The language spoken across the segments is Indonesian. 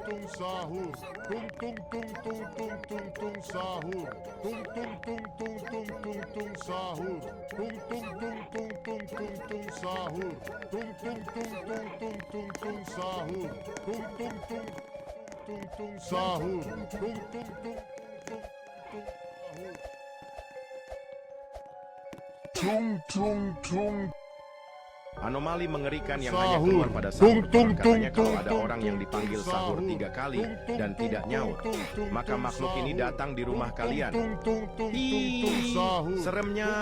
tung sahur. Tung tung tung tung tung tung tung sahur. Tung tung tung tung tung tung tung sahur. Tung tung tung tung tung tung tung sahur. Tung tung tung tung tung tung tung sahur. Tung tung tung tung tung sahur. Tung tung tung tung tung sahur. Tung tung tung. Anomali mengerikan yang hanya keluar pada sahur. Konon katanya kalau ada orang yang dipanggil sahur 3 kali dan tidak nyaut, maka makhluk ini datang di rumah kalian. Hi, seremnya.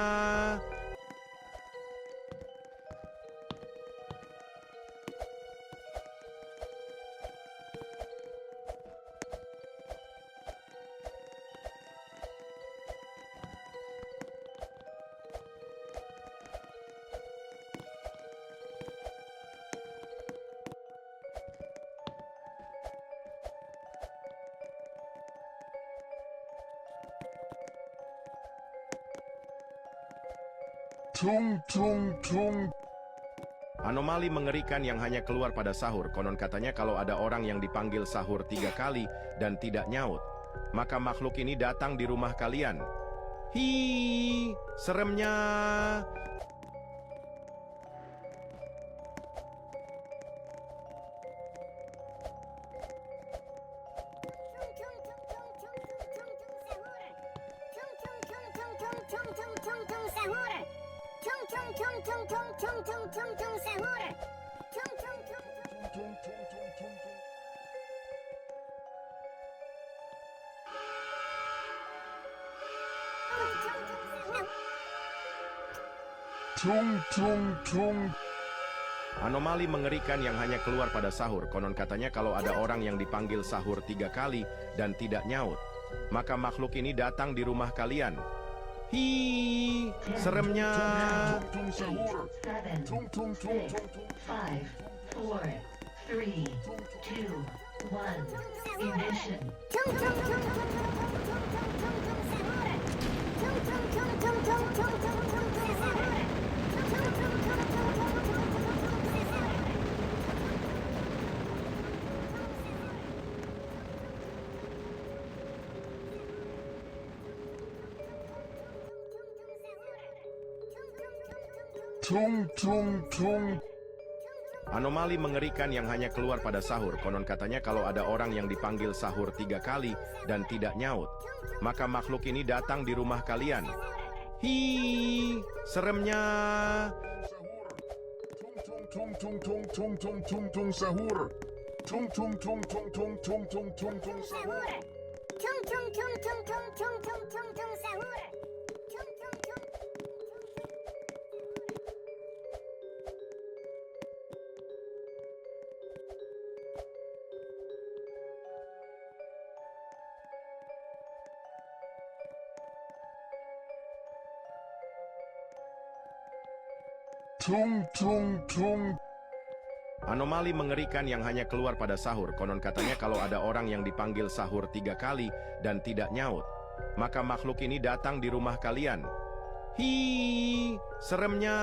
Tung tung tung. Anomali mengerikan yang hanya keluar pada sahur. Konon katanya kalau ada orang yang dipanggil sahur 3 kali dan tidak nyaut, maka makhluk ini datang di rumah kalian. Hi, seremnya. Tung tung tung. Anomali mengerikan yang hanya keluar pada sahur. Konon katanya kalau ada orang yang dipanggil sahur 3 kali dan tidak nyaut, maka makhluk ini datang di rumah kalian. Hi, seremnya. Tung sahur. Tung tung tung tung tung. 5, 4, 3, 2, 1, ignition. Tung tung tung. Anomali mengerikan yang hanya keluar pada sahur. Konon katanya kalau ada orang yang dipanggil sahur 3 kali dan tidak nyaut, maka makhluk ini datang di rumah kalian. Hi, seremnya. Tung tung tung tung tung tung tung sahur. Tung tung tung tung tung tung tung tung tung sahur. Tung tung tung. Anomali mengerikan yang hanya keluar pada sahur. Konon katanya kalau ada orang yang dipanggil sahur 3 kali dan tidak nyaut, maka makhluk ini datang di rumah kalian. Hi, seremnya.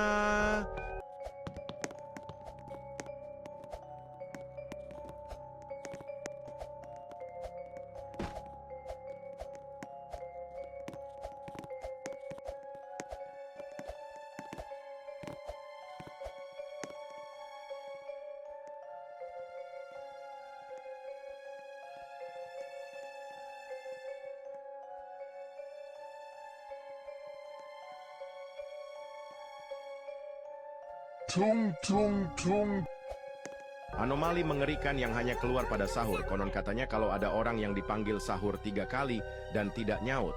Tung tung tung. Anomali mengerikan yang hanya keluar pada sahur. Konon katanya kalau ada orang yang dipanggil sahur 3 kali dan tidak nyaut,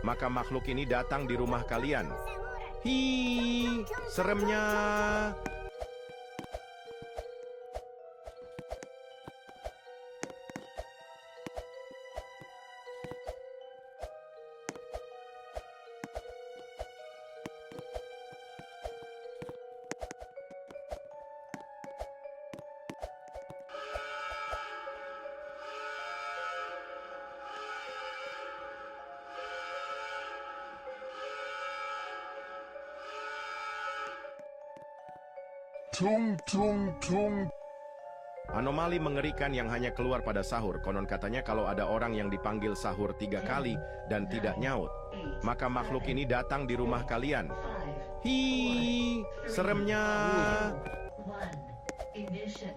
maka makhluk ini datang di rumah kalian. Hi, seremnya. Tung tung tung. Anomali mengerikan yang hanya keluar pada sahur. Konon katanya kalau ada orang yang dipanggil sahur 3 kali dan tidak nyaut, maka makhluk ini datang di rumah kalian. Hi, seremnya. One. Ignition.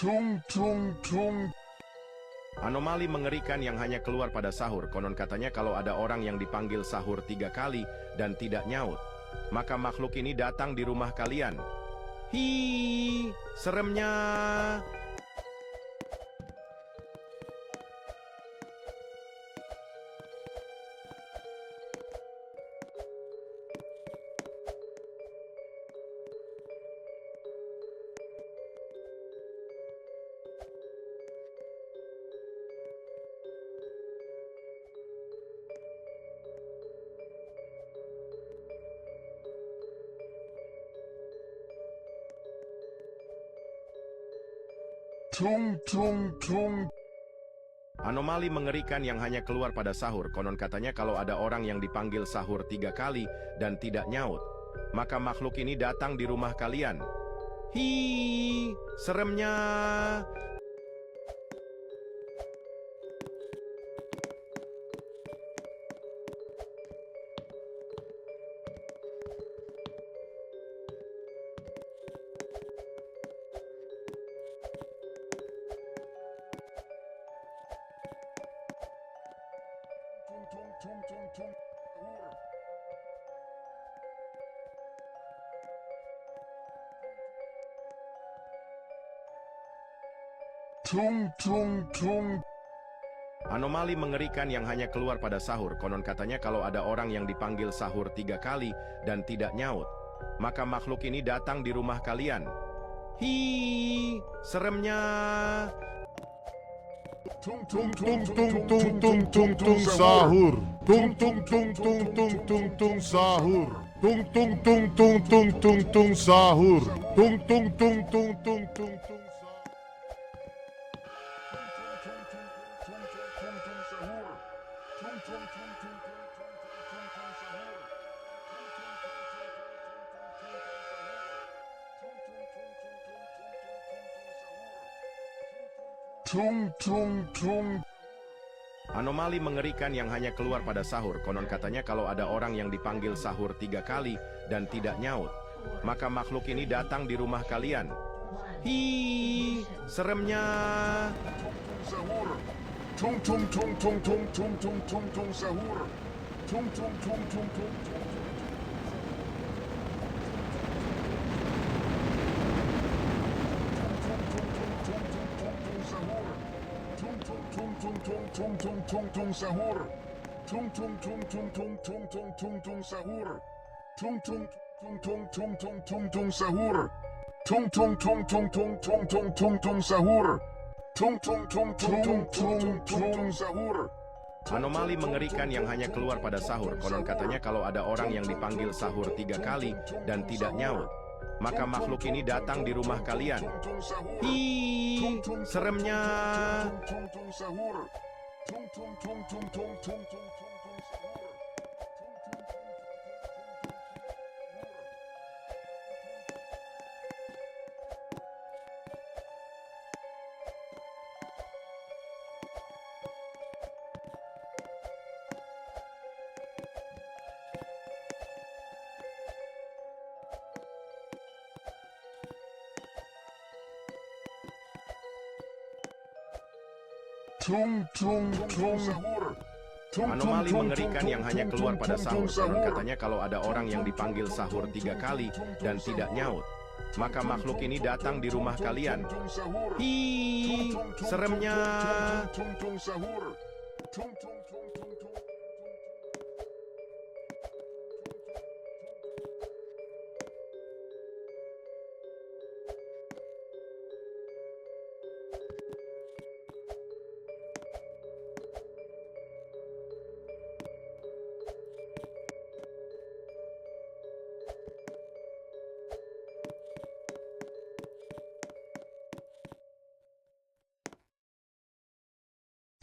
Tung tung tung. Anomali mengerikan yang hanya keluar pada sahur. Konon katanya kalau ada orang yang dipanggil sahur 3 kali dan tidak nyaut, maka makhluk ini datang di rumah kalian. Hi, seremnya. Tung tung tung. Anomali mengerikan yang hanya keluar pada sahur. Konon katanya kalau ada orang yang dipanggil sahur 3 kali dan tidak nyaut, maka makhluk ini datang di rumah kalian. Hi, seremnya. Tung tung tung tung. Tung tung tung. Anomali mengerikan yang hanya keluar pada sahur. Konon katanya kalau ada orang yang dipanggil sahur 3 kali dan tidak nyaut, maka makhluk ini datang di rumah kalian. Hi, seremnya. Tung tung tung tung tung tung tung tung sahur. Tung tung tung tung tung tung tung sahur. Tung tung tung tung tung tung tung sahur. Tung tung tung tung tung tung tung. Tung tung tung. Anomali mengerikan yang hanya keluar pada sahur. Konon katanya kalau ada orang yang dipanggil sahur 3 kali dan tidak nyaut, maka makhluk ini datang di rumah kalian. Hi, seremnya. Sahur. Tung tung tung tung tung tung tung tung tung sahur. Tung tung tung tung tung tung. Tung tung tung tung sahur. Tung tung tung tung tung tung tung tung tung sahur. Tung tung tung tung tung tung tung sahur. Tung tung tung tung tung tung tung tung tung sahur. Tung tung tung tung tung tung tung sahur. Anomali mengerikan yang hanya keluar pada sahur. Konon katanya kalau ada orang yang dipanggil sahur 3 kali dan tidak nyaut, maka makhluk ini datang di rumah kalian. Hi, seremnya. Tung tung tung. Anomali mengerikan yang hanya keluar pada sahur. Konon katanya kalau ada orang yang dipanggil sahur 3 kali dan tidak nyaut, maka makhluk ini datang di rumah kalian. Hi, seremnya.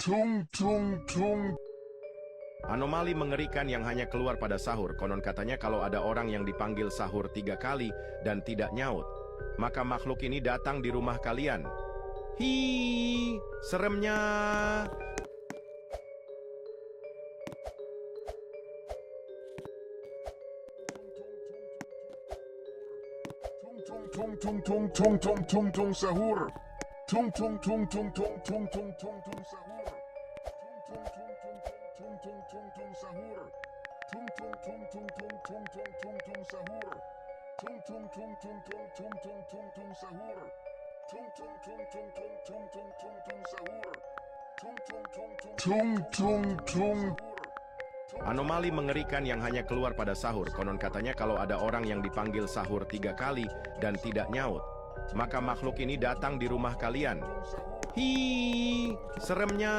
tung tung tung. Anomali mengerikan yang hanya keluar pada sahur. Konon katanya kalau ada orang yang dipanggil sahur 3 kali dan tidak nyaut, maka makhluk ini datang di rumah kalian. Hi, seremnya. Tung tung tung tung tung tung tung sahur. Tung tung tung tung tung tung tung tung tung sahur. Tung tung tung tung tung sahur. Tung tung tung tung tung tung tung tung tung sahur. Tung tung tung tung tung tung tung tung tung sahur. Tung tung tung tung tung tung tung tung tung sahur. Tung tung tung. Anomali mengerikan yang hanya keluar pada sahur. Konon katanya kalau ada orang yang dipanggil sahur 3 kali dan tidak nyaut, maka makhluk ini datang di rumah kalian. Hi, seremnya.